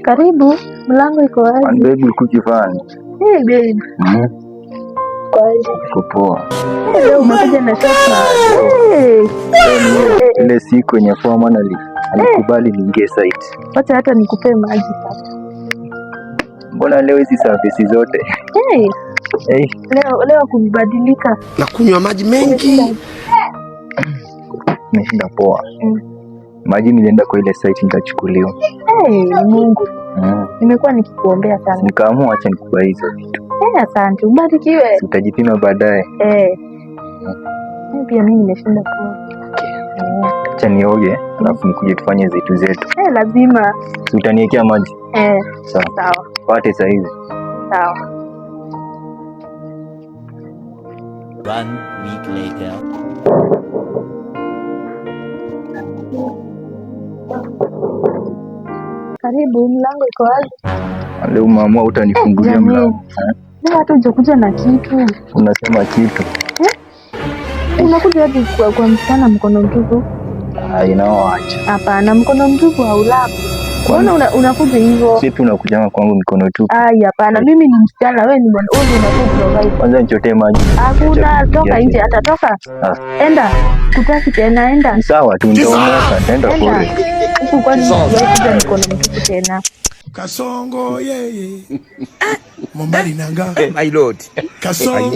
Karibu, mlango iko wazi. Baby kujifanya. Babe. Iko poa. Leo umekuja na shaka. Ile siku yenye foreman alikubali niingie site. Wacha hata nikupe maji sasa. Mbona leo hizi services zote? Leo kubadilika. Na kunywa maji mengi. Nimeshinda poa. Maji nilienda kwa ile site nikachukuliwa. Mungu. Nimekuwa nikikuombea sana. Nikaamua acha nikubai hizo vitu. Asante. Ubarikiwe. Utajipima baadaye. Pia mimi nimeshinda poa. Acha nioge, alafu nikuje tufanye vitu zetu. Lazima. Utaniwekea maji? Sawa. Pate saa hizi. Sawa. 1 week later. Karibu, mlango iko wazi. Leo umeamua utanifungulia mlango. Leo hata hujakuja na kitu. Unasema kitu? Unakuja hadi kwa msichana mkono mtupu? Inaoacha. Hapana, mkono mtupu haulapi. Mbona unakuja hivyo? Sipi unakuja kwangu mikono tupu? Hapana, mimi ni msichana, wewe ni mwana. Wewe unakuja provide. Kwanza nichotee maji. Hakuna, toka nje, atatoka. Enda. Kutaki tena, enda. Sawa tu nitaondoka, nitaenda kule. Huko kwani unakuja mkono mtupu tena? Kasongo yeye. Mombali nanga. My lord. Kasongo.